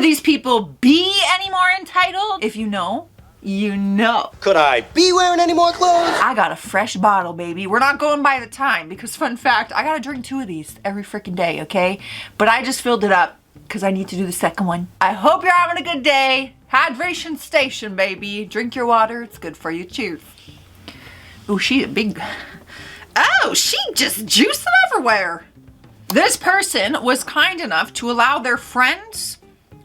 these people be any more entitled? If you know, you know. Could I be wearing any more clothes? I got a fresh bottle, baby. We're not going by the time because, fun fact, I gotta drink 2 of these every freaking day, okay? But I just filled it up because I need to do the second one. I hope you're having a good day. Hydration station, baby. Drink your water. It's good for you. Cheers. Oh, she's a big... Oh, she just juicing everywhere. This person was kind enough to allow their friend's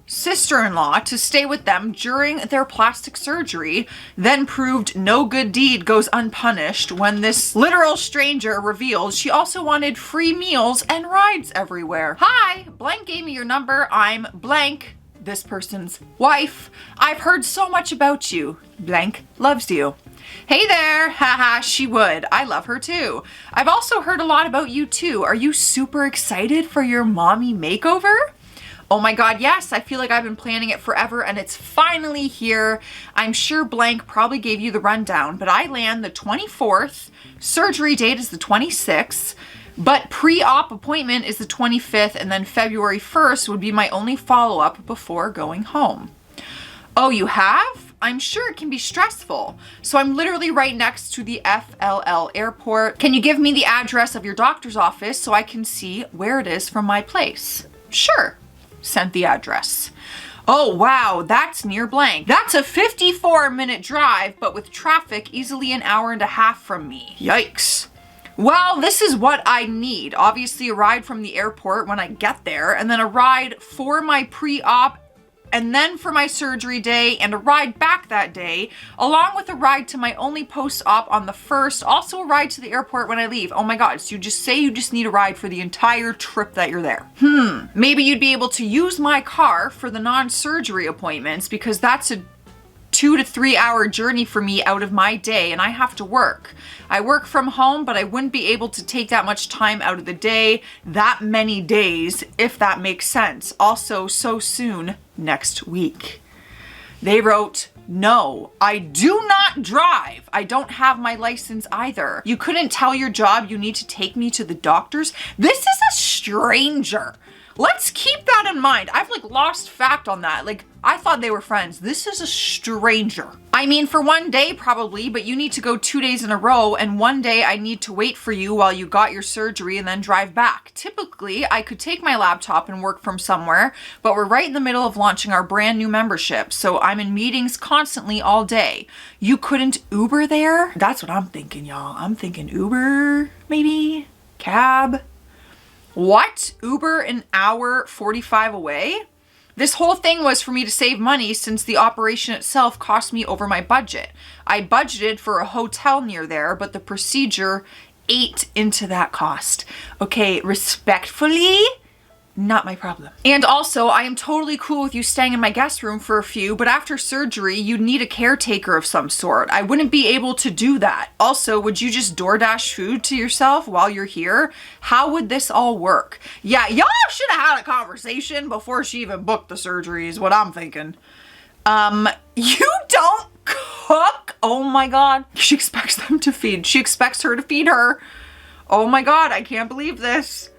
sister-in-law to stay with them during their plastic surgery, then proved no good deed goes unpunished when this literal stranger revealed she also wanted free meals and rides everywhere. Hi, blank gave me your number. I'm blank, this person's wife. I've heard so much about you. Blank loves you. Hey there, haha, she would. I love her too. I've also heard a lot about you too. Are you super excited for your mommy makeover? Oh my God, yes, I feel like I've been planning it forever and it's finally here. I'm sure blank probably gave you the rundown, but I land the 24th, surgery date is the 26th, but pre-op appointment is the 25th, and then February 1st would be my only follow-up before going home. Oh, you have? I'm sure it can be stressful. So I'm literally right next to the FLL airport. Can you give me the address of your doctor's office so I can see where it is from my place? Sure. Sent the address. Oh wow, that's near blank. That's a 54-minute drive, but with traffic easily an hour and a half from me. Yikes. Well, this is what I need. Obviously a ride from the airport when I get there, and then a ride for my pre-op, and then for my surgery day, and a ride back that day, along with a ride to my only post-op on the 1st, also a ride to the airport when I leave. Oh my God, so you just say you just need a ride for the entire trip that you're there. Maybe you'd be able to use my car for the non-surgery appointments because that's a 2 to 3 hour journey for me out of my day, and I have to work. I work from home, but I wouldn't be able to take that much time out of the day, that many days, if that makes sense. Also, so soon next week. They wrote, no, I do not drive. I don't have my license either. You couldn't tell your job you need to take me to the doctors? This is a stranger. Let's keep that in mind. I've like lost fact on that. Like I thought they were friends. This is a stranger. I mean, for one day probably, but you need to go 2 days in a row, and one day I need to wait for you while you got your surgery and then drive back. Typically, I could take my laptop and work from somewhere, but we're right in the middle of launching our brand new membership, so I'm in meetings constantly all day. You couldn't Uber there? That's what I'm thinking, y'all. I'm thinking Uber, maybe? Cab? What? Uber an hour 45 away? This whole thing was for me to save money since the operation itself cost me over my budget. I budgeted for a hotel near there, but the procedure ate into that cost. Okay, respectfully, not my problem. And also, I am totally cool with you staying in my guest room for a few, but after surgery, you'd need a caretaker of some sort. I wouldn't be able to do that. Also, would you just DoorDash food to yourself while you're here? How would this all work? Yeah, y'all should have had a conversation before she even booked the surgery is what I'm thinking. You don't cook? Oh my God. She expects them to feed. She expects her to feed her. Oh my God, I can't believe this.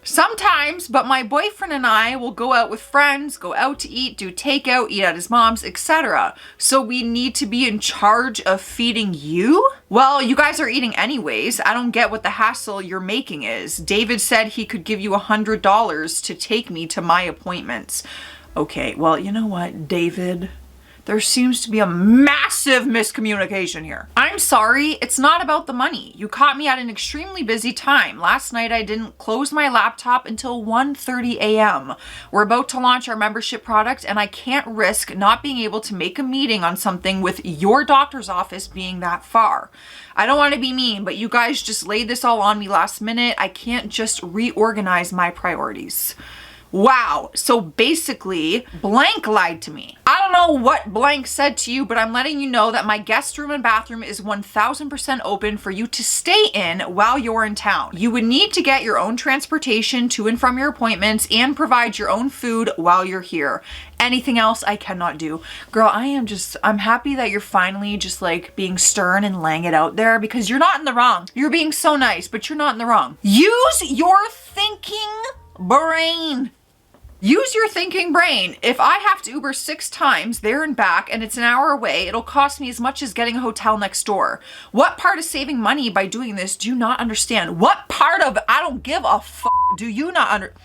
Sometimes, but my boyfriend and I will go out with friends, go out to eat, do takeout, eat at his mom's, etc. So we need to be in charge of feeding you? Well, you guys are eating anyways. I don't get what the hassle you're making is. David said he could give you $100 to take me to my appointments. Okay, well, you know what, David? There seems to be a massive miscommunication here. I'm sorry, it's not about the money. You caught me at an extremely busy time. Last night I didn't close my laptop until 1:30 a.m. We're about to launch our membership product and I can't risk not being able to make a meeting on something with your doctor's office being that far. I don't want to be mean, but you guys just laid this all on me last minute. I can't just reorganize my priorities. Wow, so basically, blank lied to me. I don't know what blank said to you, but I'm letting you know that my guest room and bathroom is 1000% open for you to stay in while you're in town. You would need to get your own transportation to and from your appointments and provide your own food while you're here. Anything else I cannot do. Girl, I'm happy that you're finally just like being stern and laying it out there because you're not in the wrong. You're being so nice, but you're not in the wrong. Use your thinking brain. Use your thinking brain. If I have to Uber 6 times there and back and it's an hour away, it'll cost me as much as getting a hotel next door. What part of saving money by doing this do you not understand? What part of I don't give a fuck do you not understand?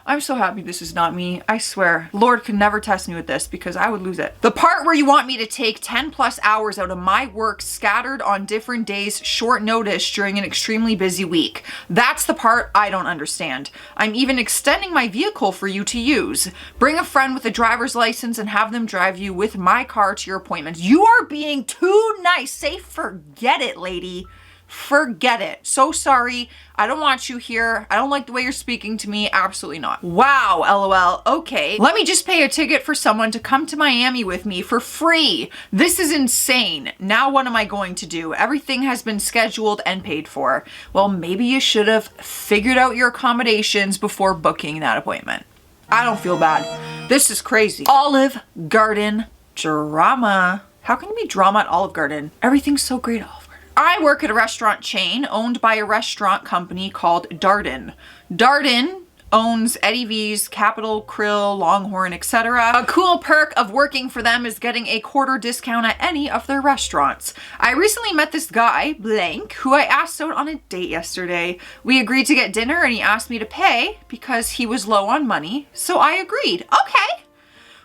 I'm so happy this is not me. I swear, Lord could never test me with this because I would lose it. The part where you want me to take 10 plus hours out of my work scattered on different days, short notice during an extremely busy week. That's the part I don't understand. I'm even extending my vehicle for you to use. Bring a friend with a driver's license and have them drive you with my car to your appointments. You are being too nice. Say forget it, lady. Forget it. So sorry. I don't want you here. I don't like the way you're speaking to me. Absolutely not. Wow, LOL. Okay. Let me just pay a ticket for someone to come to Miami with me for free. This is insane. Now what am I going to do? Everything has been scheduled and paid for. Well, maybe you should have figured out your accommodations before booking that appointment. I don't feel bad. This is crazy. Olive Garden drama. How can you be drama at Olive Garden? Everything's so great at Olive Garden. I work at a restaurant chain owned by a restaurant company called Darden. Darden owns Eddie V's, Capital, Krill, Longhorn, etc. A cool perk of working for them is getting a quarter discount at any of their restaurants. I recently met this guy, blank, who I asked out on a date yesterday. We agreed to get dinner and he asked me to pay because he was low on money, so I agreed. Okay.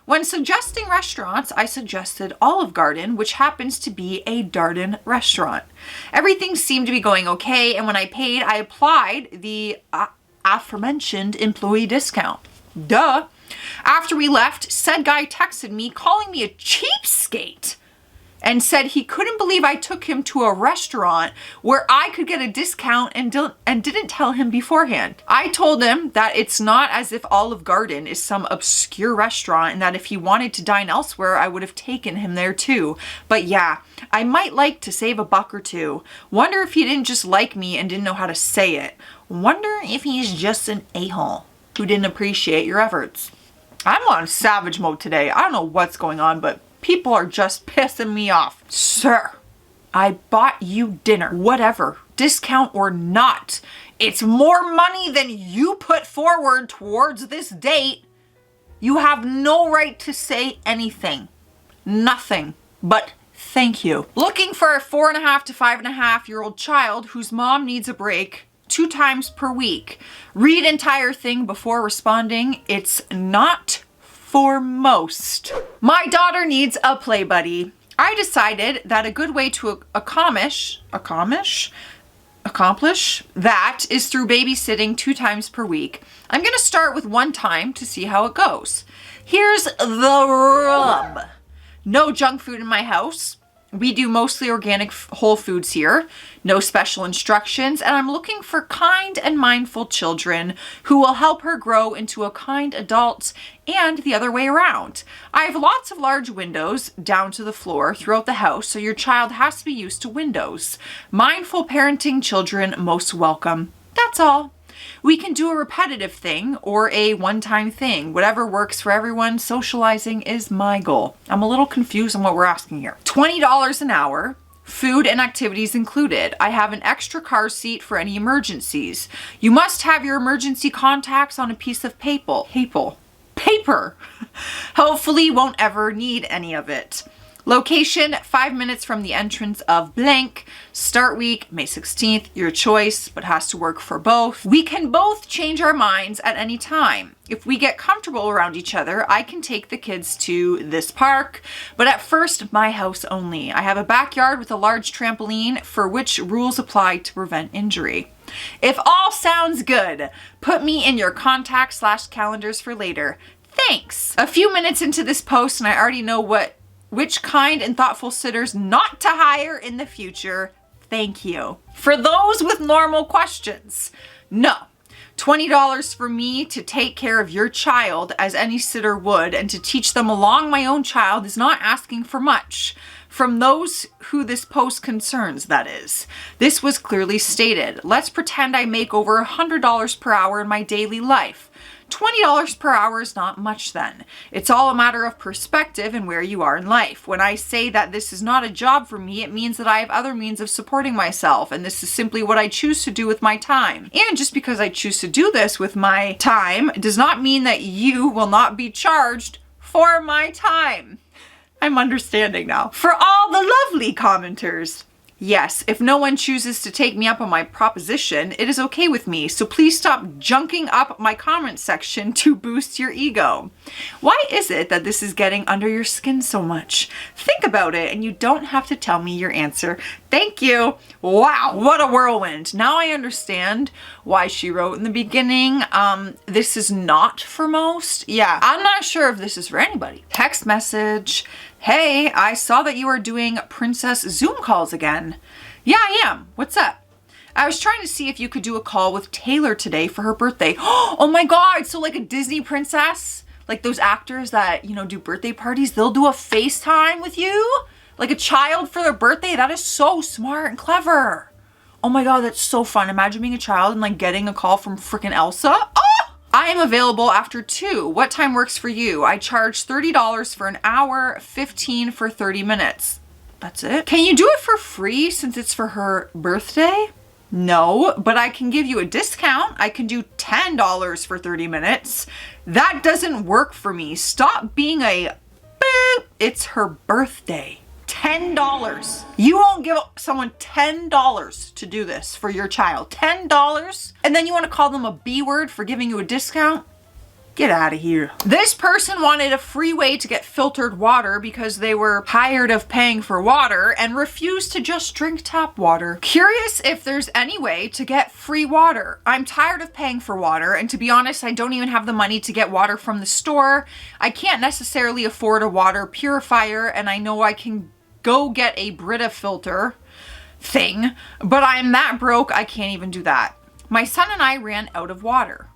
When suggesting restaurants, I suggested Olive Garden, which happens to be a Darden restaurant. Everything seemed to be going okay, and when I paid, I applied the aforementioned employee discount. Duh. After we left, said guy texted me calling me a cheapskate and said he couldn't believe I took him to a restaurant where I could get a discount and didn't tell him beforehand. I told him that it's not as if Olive Garden is some obscure restaurant and that if he wanted to dine elsewhere, I would have taken him there too. But yeah, I might like to save a buck or two. Wonder if he didn't just like me and didn't know how to say it. Wonder if he's just an a-hole who didn't appreciate your efforts. I'm on savage mode today. I don't know what's going on, but people are just pissing me off. Sir, I bought you dinner, whatever, discount or not. It's more money than you put forward towards this date. You have no right to say anything. Nothing but thank you. Looking for a 4.5 to 5.5-year-old child whose mom needs a break 2 times per week. Read entire thing before responding. It's not for most. My daughter needs a play buddy. I decided that a good way to accomplish that is through babysitting 2 times per week. I'm gonna start with 1 time to see how it goes. Here's the rub. No junk food in my house. We do mostly organic whole foods here. No special instructions, and I'm looking for kind and mindful children who will help her grow into a kind adult and the other way around. I have lots of large windows down to the floor throughout the house, so your child has to be used to windows. Mindful parenting children most welcome. That's all. We can do a repetitive thing or a one-time thing. Whatever works for everyone. Socializing is my goal. I'm a little confused on what we're asking here. $20 an hour. Food and activities included. I have an extra car seat for any emergencies. You must have your emergency contacts on a piece of paper. Hopefully won't ever need any of it. Location, 5 minutes from the entrance of blank. Start week, May 16th, your choice, but has to work for both. We can both change our minds at any time. If we get comfortable around each other, I can take the kids to this park, but at first, my house only. I have a backyard with a large trampoline for which rules apply to prevent injury. If all sounds good, put me in your contacts/calendars for later. Thanks. A few minutes into this post and I already know which kind and thoughtful sitters not to hire in the future. Thank you. For those with normal questions, no. $20 for me to take care of your child as any sitter would and to teach them along my own child is not asking for much. From those who this post concerns, that is. This was clearly stated. Let's pretend I make over $100 per hour in my daily life. $20 per hour is not much then. It's all a matter of perspective and where you are in life. When I say that this is not a job for me, it means that I have other means of supporting myself, and this is simply what I choose to do with my time. And just because I choose to do this with my time does not mean that you will not be charged for my time. I'm understanding now. For all the lovely commenters. Yes, if no one chooses to take me up on my proposition, it is okay with me, so please stop junking up my comment section to boost your ego. Why is it that this is getting under your skin so much? Think about it, and you don't have to tell me your answer. Thank you. Wow, what a whirlwind. Now I understand why she wrote in the beginning, this is not for most. Yeah, I'm not sure if this is for anybody. Text message. Hey, I saw that you are doing princess Zoom calls again. Yeah, I am. What's up? I was trying to see if you could do a call with Taylor today for her birthday. Oh my God. So like a Disney princess, like those actors that, you know, do birthday parties, they'll do a FaceTime with you, like a child for their birthday. That is so smart and clever. Oh my God, that's so fun. Imagine being a child and like getting a call from freaking Elsa. Oh! I am available after 2. What time works for you? I charge $30 for an hour, $15 for 30 minutes. That's it? Can you do it for free since it's for her birthday? No, but I can give you a discount. I can do $10 for 30 minutes. That doesn't work for me. Stop being a beep. It's her birthday. $10. You won't give someone $10 to do this for your child. $10? And then you want to call them a B word for giving you a discount? Get out of here. This person wanted a free way to get filtered water because they were tired of paying for water and refused to just drink tap water. Curious if there's any way to get free water. I'm tired of paying for water, and to be honest, I don't even have the money to get water from the store. I can't necessarily afford a water purifier, and I know I can go get a Brita filter thing, but I'm that broke I can't even do that. My son and I ran out of water.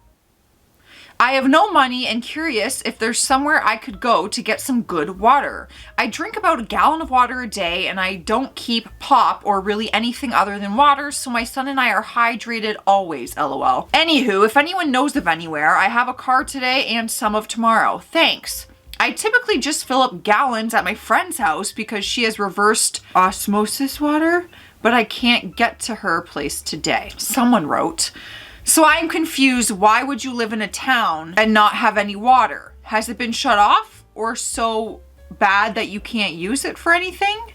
I have no money and curious if there's somewhere I could go to get some good water. I drink about a gallon of water a day and I don't keep pop or really anything other than water, so my son and I are hydrated always, lol. Anywho, if anyone knows of anywhere, I have a car today and some of tomorrow. Thanks. I typically just fill up gallons at my friend's house because she has reversed osmosis water, but I can't get to her place today. Someone wrote, so I'm confused. Why would you live in a town and not have any water? Has it been shut off or so bad that you can't use it for anything?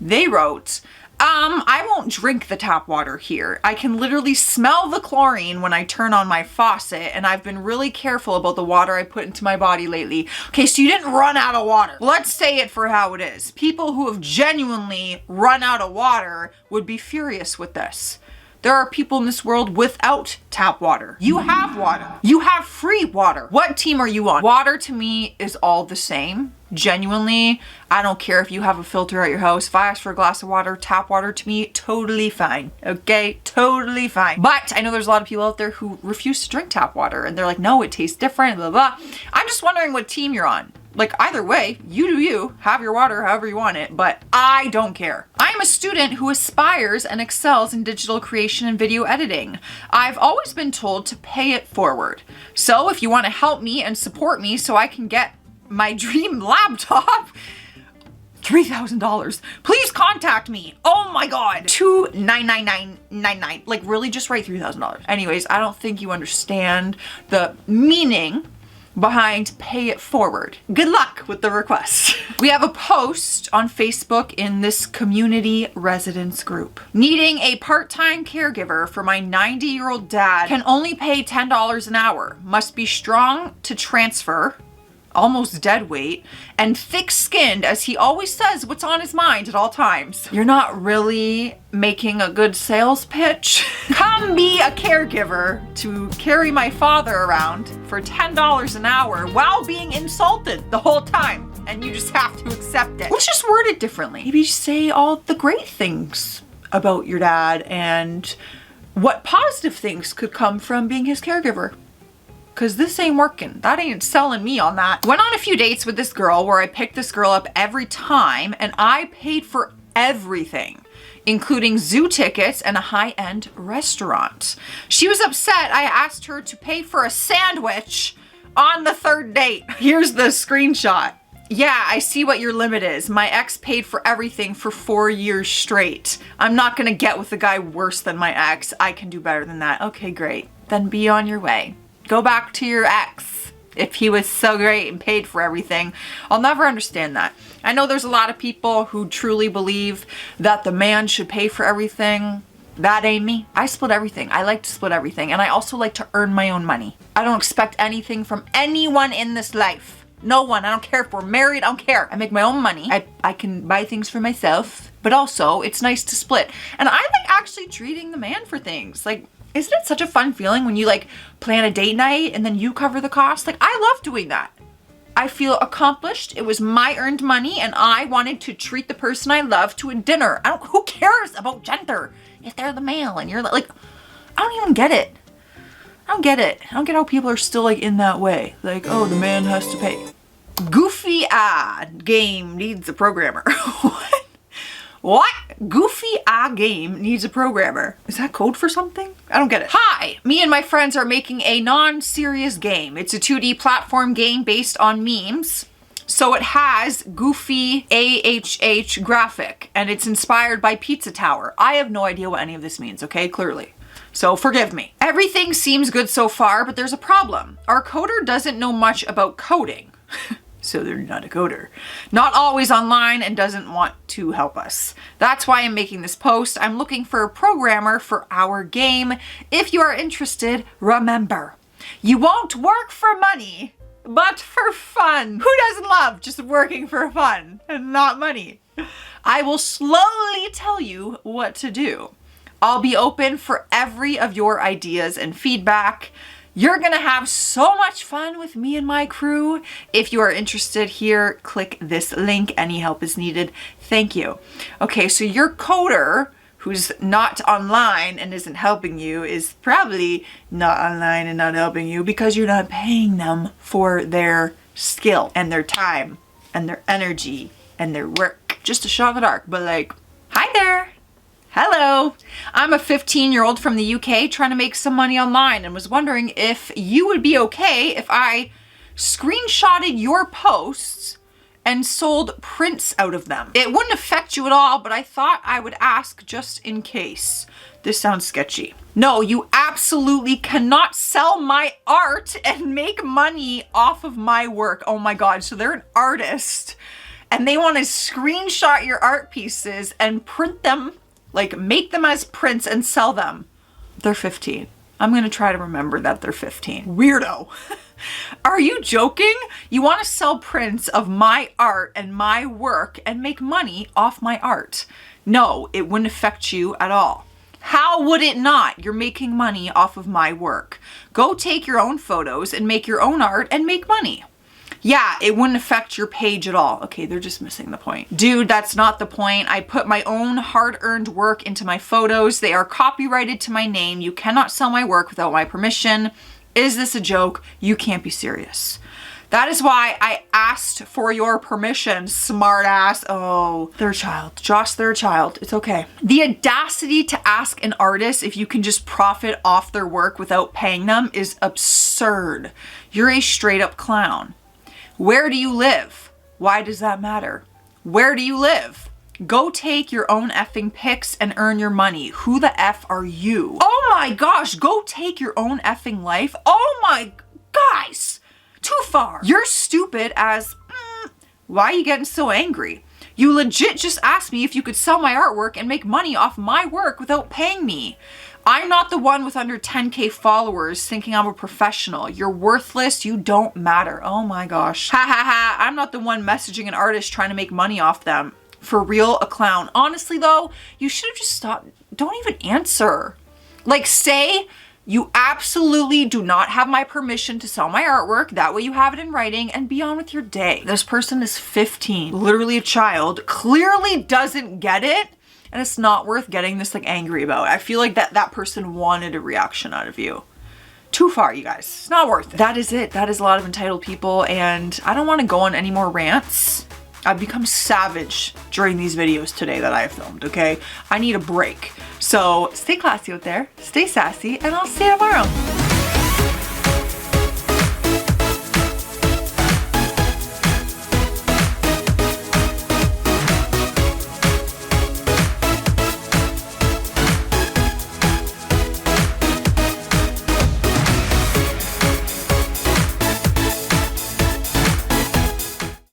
They wrote, I won't drink the tap water here. I can literally smell the chlorine when I turn on my faucet, and I've been really careful about the water I put into my body lately. Okay, so you didn't run out of water. Let's say it for how it is. People who have genuinely run out of water would be furious with this. There are people in this world without tap water. You have water. You have free water. What team are you on? Water to me is all the same. Genuinely, I don't care if you have a filter at your house. If I ask for a glass of water, tap water to me, totally fine. Okay, totally fine. But I know there's a lot of people out there who refuse to drink tap water and they're like, no, it tastes different, blah, blah. I'm just wondering what team you're on. Like, either way, you do you, have your water however you want it, but I don't care. I'm a student who aspires and excels in digital creation and video editing. I've always been told to pay it forward. So if you want to help me and support me so I can get my dream laptop, $3,000, please contact me. Oh my God, 29999. Like, really, just write $3,000. Anyways, I don't think you understand the meaning behind pay it forward. Good luck with the request. We have a post on Facebook in this community residence group. Needing a part-time caregiver for my 90-year-old dad. Can only pay $10 an hour. Must be strong to transfer, almost dead weight, and thick-skinned as he always says what's on his mind at all times. You're not really making a good sales pitch. Come be a caregiver to carry my father around for $10 an hour while being insulted the whole time, and you just have to accept it. Let's just word it differently. Maybe say all the great things about your dad and what positive things could come from being his caregiver. Cause this ain't working. That ain't selling me on that. Went on a few dates with this girl where I picked this girl up every time and I paid for everything. including zoo tickets and a high-end restaurant. She was upset I asked her to pay for a sandwich on the 3rd date. Here's the screenshot. Yeah, I see what your limit is. My ex paid for everything for 4 years straight. I'm not gonna get with a guy worse than my ex. I can do better than that. Okay, great. Then be on your way. Go back to your ex. If he was so great and paid for everything. I'll never understand that. I know there's a lot of people who truly believe that the man should pay for everything. That ain't me. I split everything. I like to split everything. And I also like to earn my own money. I don't expect anything from anyone in this life. No one. I don't care if we're married. I don't care. I make my own money. I can buy things for myself. But also, it's nice to split. And I like actually treating the man for things. Like, isn't it such a fun feeling when you like plan a date night and then you cover the cost? Like, I love doing that. I feel accomplished. It was my earned money and I wanted to treat the person I love to a dinner. Who cares about gender if they're the male and you're like, I don't even get it. I don't get it. I don't get how people are still like in that way. Like, oh, the man has to pay. Goofy game needs a programmer. What? What? Goofy game needs a programmer. Is that code for something? I don't get it. Hi, me and my friends are making a non-serious game. It's a 2D platform game based on memes. So it has goofy AHH graphic and it's inspired by Pizza Tower. I have no idea what any of this means, okay? Clearly. So forgive me. Everything seems good so far, but there's a problem. Our coder doesn't know much about coding. So they're not a coder. Not always online and doesn't want to help us. That's why I'm making this post. I'm looking for a programmer for our game. If you are interested, remember, you won't work for money, but for fun. Who doesn't love just working for fun and not money? I will slowly tell you what to do. I'll be open for every of your ideas and feedback. You're gonna have so much fun with me and my crew. If you are interested here, click this link. Any help is needed. Thank you. Okay, so your coder, who's not online and isn't helping you, is probably not online and not helping you because you're not paying them for their skill and their time and their energy and their work. Just a shot in the dark, but like, hi there. Hello, I'm a 15-year-old from the UK trying to make some money online and was wondering if you would be okay if I screenshotted your posts and sold prints out of them. It wouldn't affect you at all, but I thought I would ask just in case. This sounds sketchy. No, you absolutely cannot sell my art and make money off of my work. Oh my God, so they're an artist and they want to screenshot your art pieces and print them, like make them as prints and sell them. They're 15. I'm gonna try to remember that they're 15. Weirdo. Are you joking? You wanna sell prints of my art and my work and make money off my art? No, it wouldn't affect you at all. How would it not? You're making money off of my work. Go take your own photos and make your own art and make money. Yeah, it wouldn't affect your page at all. Okay, they're just missing the point. Dude, that's not the point. I put my own hard-earned work into my photos. They are copyrighted to my name. You cannot sell my work without my permission. Is this a joke? You can't be serious. That is why I asked for your permission, smart ass. Oh, they're a child. Joce, they're a child. It's okay. The audacity to ask an artist if you can just profit off their work without paying them is absurd. You're a straight up clown. Where do you live? Why does that matter? Where do you live? Go take your own effing pics and earn your money. Who the F are you? Oh my gosh, go take your own effing life. Oh my, guys, too far. You're stupid as, why are you getting so angry? You legit just asked me if you could sell my artwork and make money off my work without paying me. I'm not the one with under 10K followers thinking I'm a professional. You're worthless. You don't matter. Oh my gosh. Ha ha ha. I'm not the one messaging an artist trying to make money off them. For real, a clown. Honestly though, you should have just stopped. Don't even answer. Like say you absolutely do not have my permission to sell my artwork. That way you have it in writing and be on with your day. This person is 15, literally a child, clearly doesn't get it. And it's not worth getting this like angry about. I feel like that person wanted a reaction out of you. Too far, you guys. It's not worth it. That is it. That is a lot of entitled people and I don't want to go on any more rants. I've become savage during these videos today that I filmed, okay? I need a break. So stay classy out there, stay sassy, and I'll see you tomorrow.